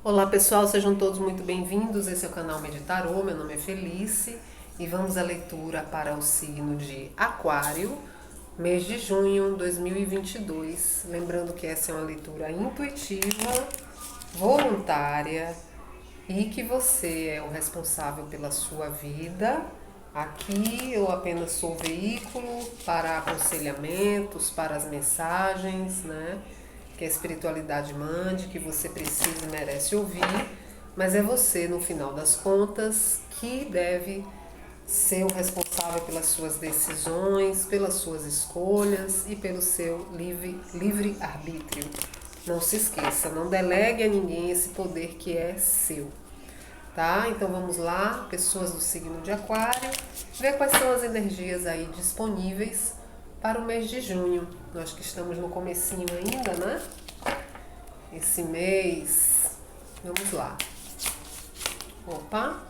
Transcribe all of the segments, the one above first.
Olá pessoal, sejam todos muito bem-vindos. Esse é o canal Meditarô, meu nome é Felice e vamos à leitura para o signo de Aquário, mês de junho de 2022. Lembrando que essa é uma leitura intuitiva, voluntária e que você é o responsável pela sua vida. Aqui eu apenas sou veículo para aconselhamentos, para as mensagens, né? Que a espiritualidade mande, que você precisa e merece ouvir, mas é você, no final das contas, que deve ser o responsável pelas suas decisões, pelas suas escolhas e pelo seu livre arbítrio. Não se esqueça, não delegue a ninguém esse poder que é seu. Tá? Então vamos lá, pessoas do signo de Aquário, ver quais são as energias aí disponíveis para o mês de junho. Nós que estamos no comecinho ainda, né? Esse mês. Vamos lá. Opa!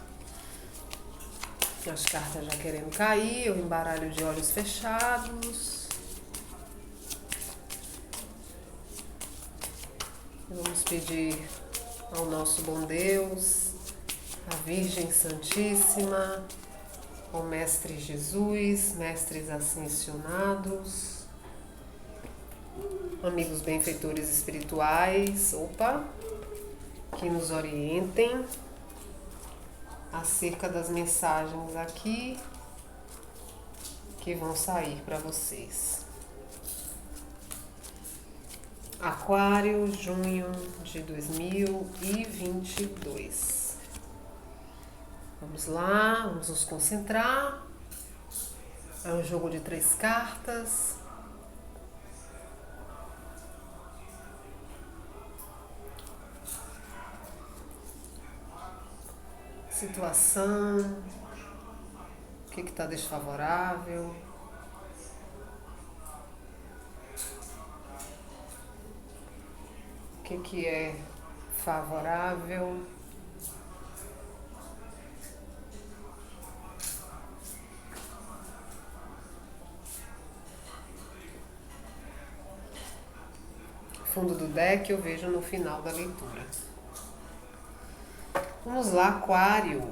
As cartas já querendo cair, o embaralho de olhos fechados. Vamos pedir ao nosso bom Deus, a Virgem Santíssima, ao Mestre Jesus, mestres ascensionados, amigos benfeitores espirituais, que nos orientem acerca das mensagens aqui que vão sair para vocês. Aquário, junho de 2022. Vamos lá, vamos nos concentrar. É um jogo de 3 cartas. Situação. O que está desfavorável? O que é favorável? Fundo do deck eu vejo no final da leitura. Vamos lá, Aquário.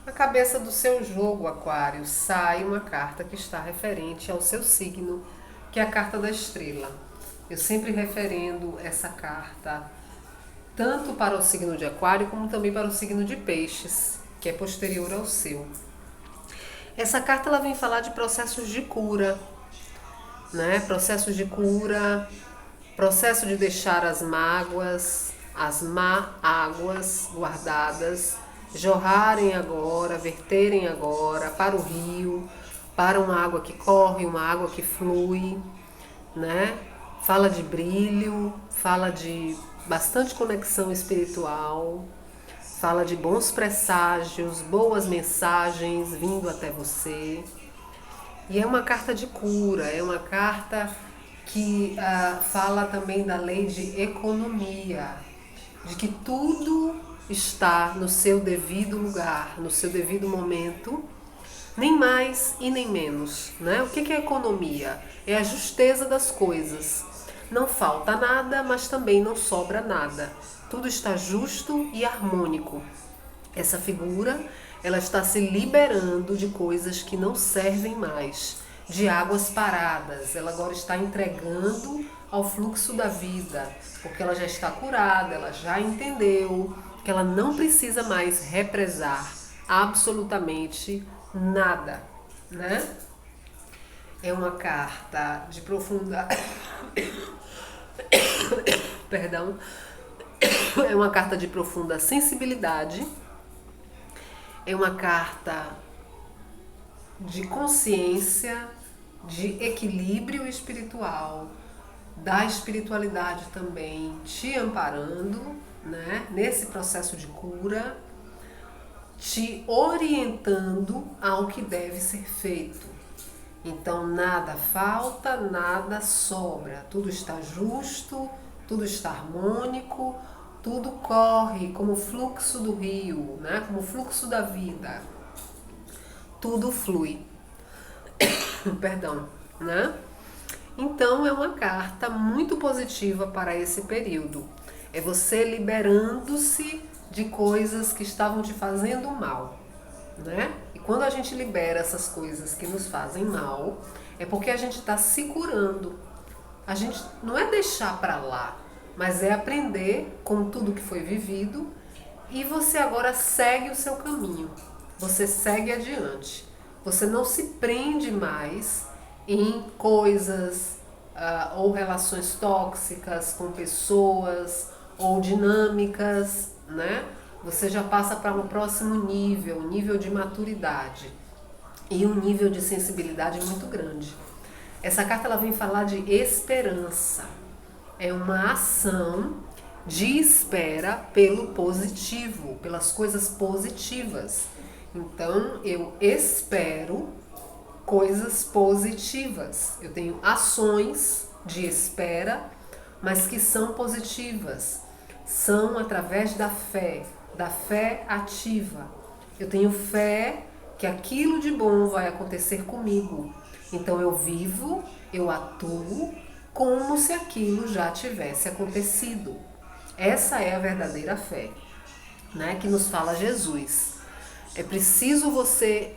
Na cabeça do seu jogo, Aquário, sai uma carta que está referente ao seu signo, que é a carta da estrela. Eu sempre referendo essa carta tanto para o signo de Aquário como também para o signo de Peixes, que é posterior ao seu. Essa carta ela vem falar de processos de cura, né? Processos de cura, processo de deixar as mágoas, as má águas guardadas, jorrarem agora, verterem agora para o rio, para uma água que corre, uma água que flui, né? Fala de brilho, fala de bastante conexão espiritual, fala de bons presságios, boas mensagens vindo até você. E é uma carta de cura, é uma carta que fala também da lei de economia, de que tudo está no seu devido lugar, no seu devido momento, nem mais e nem menos, né? O que é economia? É a justeza das coisas. Não falta nada, mas também não sobra nada. Tudo está justo e harmônico. Essa figura, ela está se liberando de coisas que não servem mais, de águas paradas. Ela agora está entregando ao fluxo da vida, porque ela já está curada, ela já entendeu que ela não precisa mais represar absolutamente nada, né? É uma carta de profunda perdão, é uma carta de profunda sensibilidade, é uma carta de consciência, de equilíbrio espiritual, da espiritualidade também te amparando, né, nesse processo de cura, te orientando ao que deve ser feito. Então nada falta, nada sobra, tudo está justo, tudo está harmônico, tudo corre como o fluxo do rio, né? Como o fluxo da vida. Tudo flui. Perdão, né? Então é uma carta muito positiva para esse período. É você liberando-se de coisas que estavam te fazendo mal, né? E quando a gente libera essas coisas que nos fazem mal, é porque a gente está se curando. A gente não é deixar para lá, mas é aprender com tudo que foi vivido e você agora segue o seu caminho. Você segue adiante. Você não se prende mais em coisas ou relações tóxicas com pessoas ou dinâmicas, né? Você já passa para um próximo nível, um nível de maturidade e um nível de sensibilidade muito grande. Essa carta ela vem falar de esperança. É uma ação de espera pelo positivo, pelas coisas positivas. Então eu espero coisas positivas. Eu tenho ações de espera, mas que são positivas. São através da fé ativa. Eu tenho fé que aquilo de bom vai acontecer comigo. Então eu vivo, eu atuo como se aquilo já tivesse acontecido. Essa é a verdadeira fé, né, que nos fala Jesus. É preciso você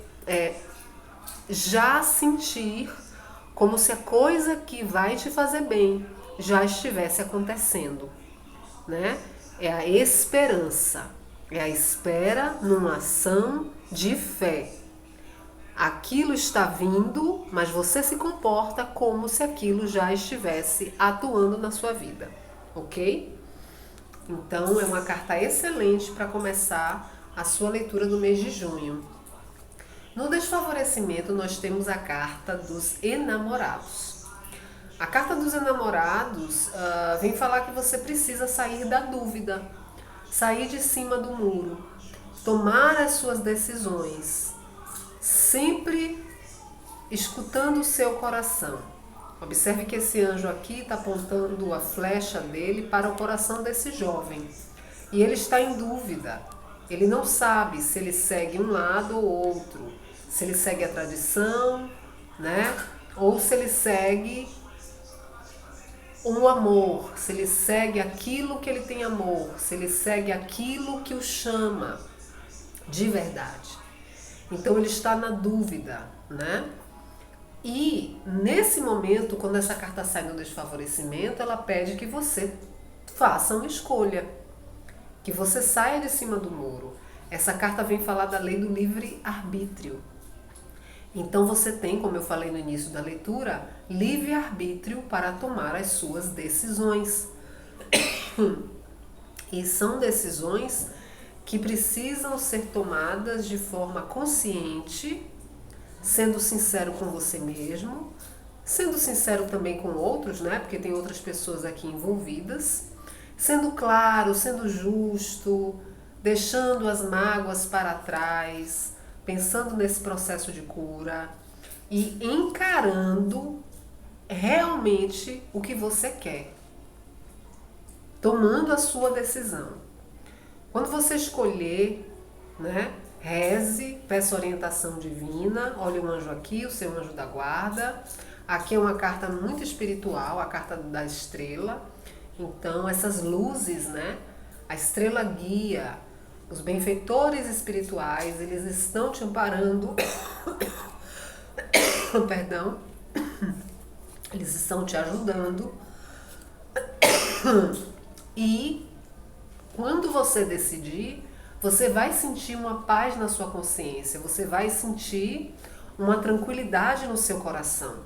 já sentir como se a coisa que vai te fazer bem já estivesse acontecendo, né? É a esperança, é a espera numa ação de fé. Aquilo está vindo, mas você se comporta como se aquilo já estivesse atuando na sua vida, ok? Então é uma carta excelente para começar a sua leitura do mês de junho. No desfavorecimento nós temos a carta dos enamorados. A carta dos enamorados vem falar que você precisa sair da dúvida, sair de cima do muro, tomar as suas decisões, sempre escutando o seu coração. Observe que esse anjo aqui está apontando a flecha dele para o coração desse jovem. E ele está em dúvida. Ele não sabe se ele segue um lado ou outro. Se ele segue a tradição, né? Ou se ele segue um amor. Se ele segue aquilo que ele tem amor. Se ele segue aquilo que o chama de verdade. Então ele está na dúvida, né? E nesse momento, quando essa carta sai no desfavorecimento, ela pede que você faça uma escolha, que você saia de cima do muro. Essa carta vem falar da lei do livre-arbítrio. Então você tem, como eu falei no início da leitura, livre-arbítrio para tomar as suas decisões. E são decisões que precisam ser tomadas de forma consciente, sendo sincero com você mesmo, sendo sincero também com outros, né? Porque tem outras pessoas aqui envolvidas, sendo claro, sendo justo, deixando as mágoas para trás, pensando nesse processo de cura e encarando realmente o que você quer, tomando a sua decisão. Quando você escolher, né? Reze, peça orientação divina, olha o anjo aqui, o seu anjo da guarda. Aqui é uma carta muito espiritual, a carta da estrela. Então, essas luzes, né? A estrela guia, os benfeitores espirituais, eles estão te amparando. Perdão. Eles estão te ajudando. E quando você decidir, você vai sentir uma paz na sua consciência, você vai sentir uma tranquilidade no seu coração.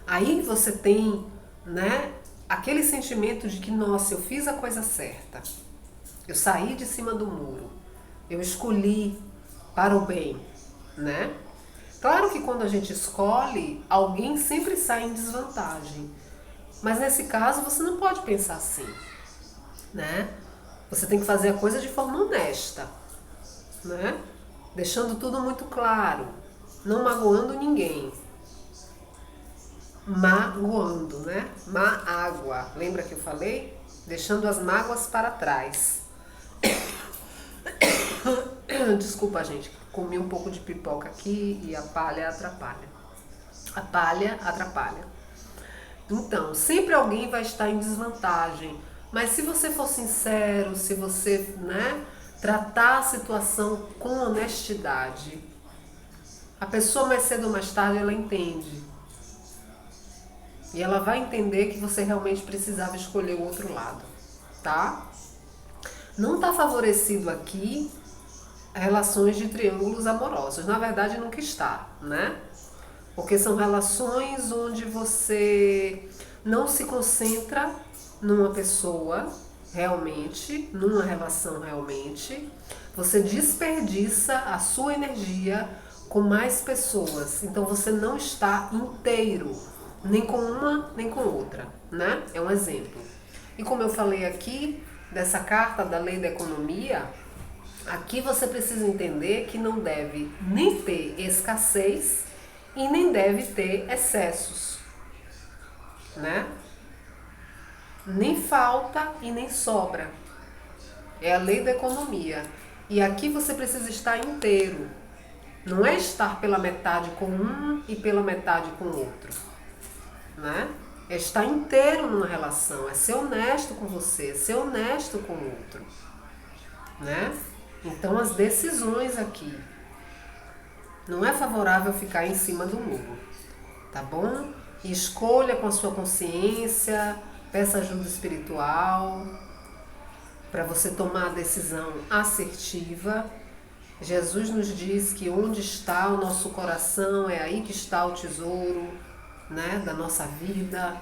Aí você tem, né, aquele sentimento de que, nossa, eu fiz a coisa certa. Eu saí de cima do muro. Eu escolhi para o bem, né? Claro que quando a gente escolhe, alguém sempre sai em desvantagem. Mas nesse caso você não pode pensar assim, né? Você tem que fazer a coisa de forma honesta, né? Deixando tudo muito claro, não magoando ninguém. Magoando, né? Mágoa. Lembra que eu falei? Deixando as mágoas para trás. Desculpa, gente. Comi um pouco de pipoca aqui e a palha atrapalha. A palha atrapalha. Então, sempre alguém vai estar em desvantagem. Mas se você for sincero, se você, né, tratar a situação com honestidade, a pessoa mais cedo ou mais tarde ela entende. E ela vai entender que você realmente precisava escolher o outro lado, tá? Não está favorecido aqui relações de triângulos amorosos. Na verdade, nunca está, né? Porque são relações onde você não se concentra numa pessoa realmente, numa relação realmente. Você desperdiça a sua energia com mais pessoas. Então você não está inteiro, nem com uma, nem com outra, né? É um exemplo. E como eu falei aqui, dessa carta da lei da economia, aqui você precisa entender que não deve nem ter escassez e nem deve ter excessos, né? Nem falta e nem sobra. É a lei da economia. E aqui você precisa estar inteiro. Não é estar pela metade com um e pela metade com o outro, né? É estar inteiro numa relação, é ser honesto com você, é ser honesto com o outro, né? Então as decisões aqui não é favorável ficar em cima do muro, tá bom? Escolha com a sua consciência, peça ajuda espiritual para você tomar a decisão assertiva. Jesus nos diz que onde está o nosso coração é aí que está o tesouro, né, da nossa vida.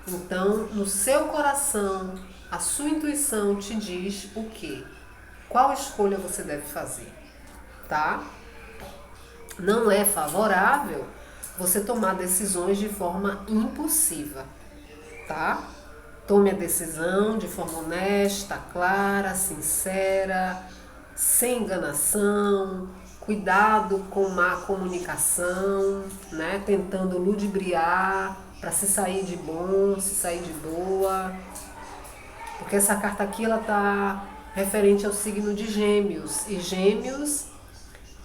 Então, no seu coração, a sua intuição te diz o quê? Qual escolha você deve fazer, tá? Não é favorável você tomar decisões de forma impulsiva, tá? Tome a decisão de forma honesta, clara, sincera, sem enganação, cuidado com má comunicação, né? Tentando ludibriar para se sair de bom, se sair de boa. Porque essa carta aqui ela tá referente ao signo de Gêmeos, e Gêmeos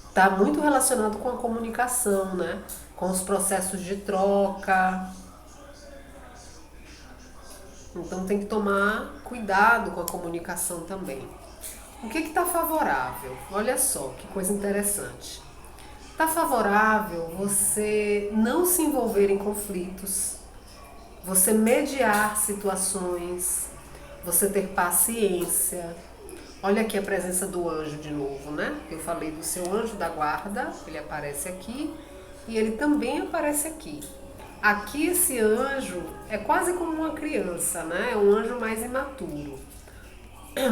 está muito relacionado com a comunicação, né? Com os processos de troca. Então tem que tomar cuidado com a comunicação também. O que está favorável? Olha só que coisa interessante. Está favorável você não se envolver em conflitos, você mediar situações, você ter paciência. Olha aqui a presença do anjo de novo, né? Eu falei do seu anjo da guarda, ele aparece aqui e ele também aparece aqui. Aqui esse anjo é quase como uma criança, né? É um anjo mais imaturo,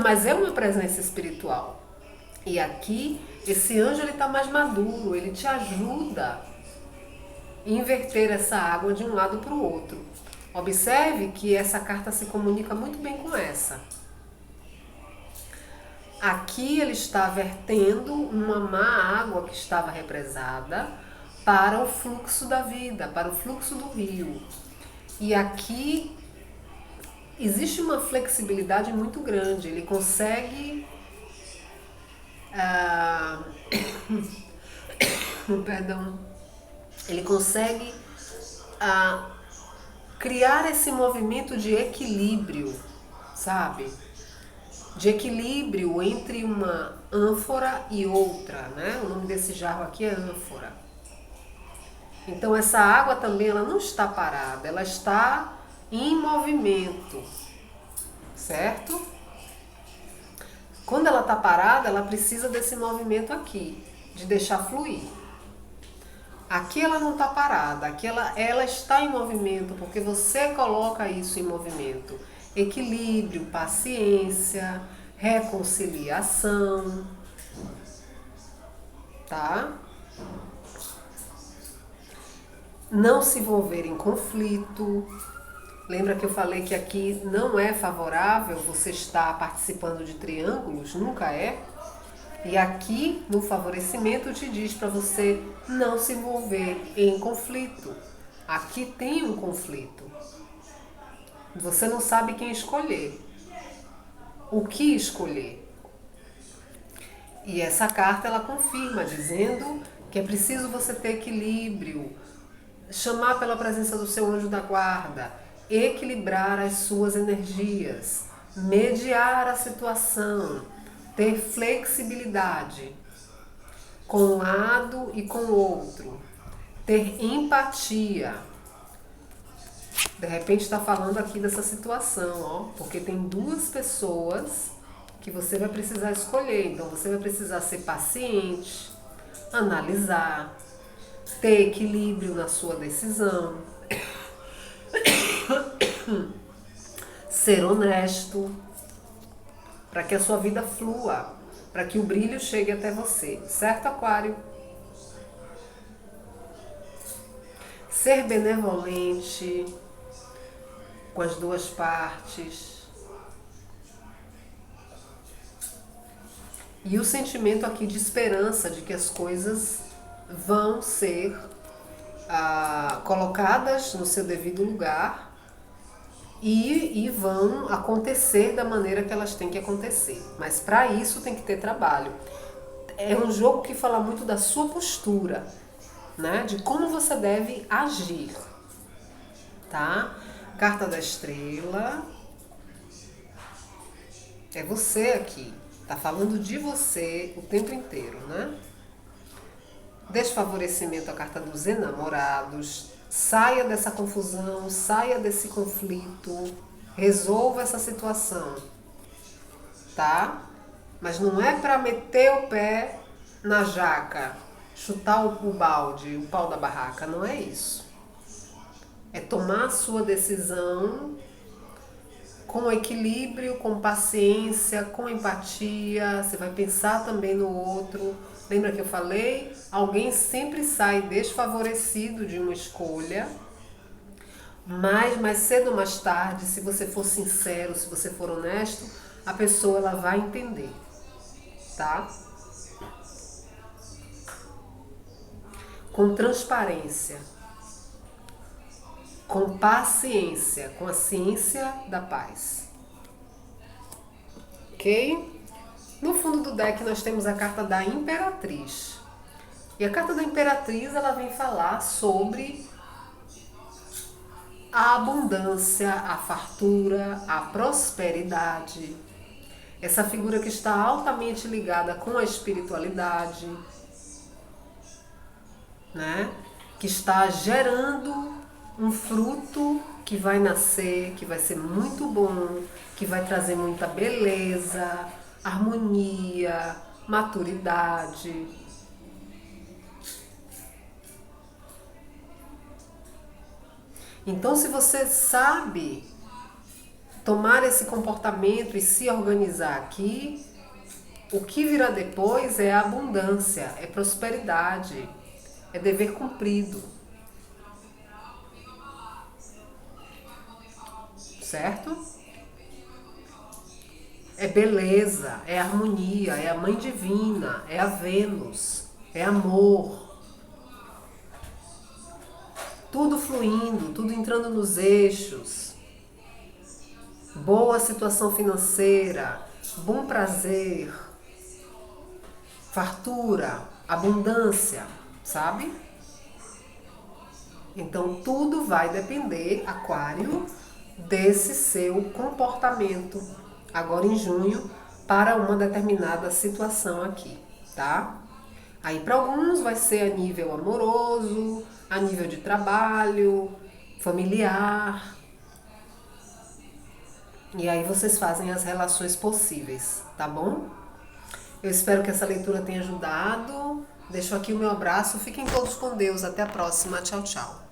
mas é uma presença espiritual. E aqui esse anjo ele está mais maduro, ele te ajuda a inverter essa água de um lado para o outro. Observe que essa carta se comunica muito bem com essa. Aqui ele está vertendo uma má água que estava represada para o fluxo da vida, para o fluxo do rio. E aqui existe uma flexibilidade muito grande, ele consegue perdão, ele consegue criar esse movimento de equilíbrio, sabe? De equilíbrio entre uma ânfora e outra, né? O nome desse jarro aqui é ânfora. Então essa água também ela não está parada, ela está em movimento, certo? Quando ela está parada, ela precisa desse movimento aqui, de deixar fluir. Aqui ela não está parada, aqui ela está em movimento, porque você coloca isso em movimento. Equilíbrio, paciência, reconciliação, tá? Não se envolver em conflito. Lembra que eu falei que aqui não é favorável você estar participando de triângulos? Nunca é. E aqui, no favorecimento, te diz para você não se envolver em conflito. Aqui tem um conflito. Você não sabe quem escolher. O que escolher. E essa carta, ela confirma, dizendo que é preciso você ter equilíbrio, chamar pela presença do seu anjo da guarda, equilibrar as suas energias, mediar a situação, ter flexibilidade com um lado e com o outro, ter empatia. De repente está falando aqui dessa situação, ó, porque tem duas pessoas que você vai precisar escolher. Então você vai precisar ser paciente, analisar, ter equilíbrio na sua decisão, ser honesto, para que a sua vida flua, para que o brilho chegue até você, certo, Aquário? Ser benevolente com as duas partes. E o sentimento aqui de esperança de que as coisas vão ser colocadas no seu devido lugar e vão acontecer da maneira que elas têm que acontecer. Mas para isso tem que ter trabalho. É um jogo que fala muito da sua postura, né? De como você deve agir, tá? Carta da Estrela. É você aqui. Tá falando de você o tempo inteiro, né? Desfavorecimento, a carta dos enamorados. Saia dessa confusão, saia desse conflito, resolva essa situação, tá? Mas não é para meter o pé na jaca, chutar o balde, o pau da barraca, não é isso. É tomar a sua decisão com equilíbrio, com paciência, com empatia. Você vai pensar também no outro. Lembra que eu falei? Alguém sempre sai desfavorecido de uma escolha, mas mais cedo ou mais tarde, se você for sincero, se você for honesto, a pessoa ela vai entender, tá? Com transparência, com paciência, com a ciência da paz. Ok? No fundo do deck nós temos a carta da Imperatriz. E a carta da Imperatriz ela vem falar sobre a abundância, a fartura, a prosperidade. Essa figura que está altamente ligada com a espiritualidade, né? Que está gerando um fruto que vai nascer, que vai ser muito bom, que vai trazer muita beleza, harmonia, maturidade. Então, se você sabe tomar esse comportamento e se organizar aqui, o que virá depois é abundância, é prosperidade, é dever cumprido. Certo? É beleza, é harmonia, é a Mãe Divina, é a Vênus, é amor. Tudo fluindo, tudo entrando nos eixos. Boa situação financeira, bom prazer, fartura, abundância, sabe? Então tudo vai depender, Aquário, desse seu comportamento agora em junho para uma determinada situação aqui, tá? Aí para alguns vai ser a nível amoroso, a nível de trabalho, familiar. E aí vocês fazem as relações possíveis, tá bom? Eu espero que essa leitura tenha ajudado. Deixo aqui o meu abraço. Fiquem todos com Deus. Até a próxima. Tchau, tchau.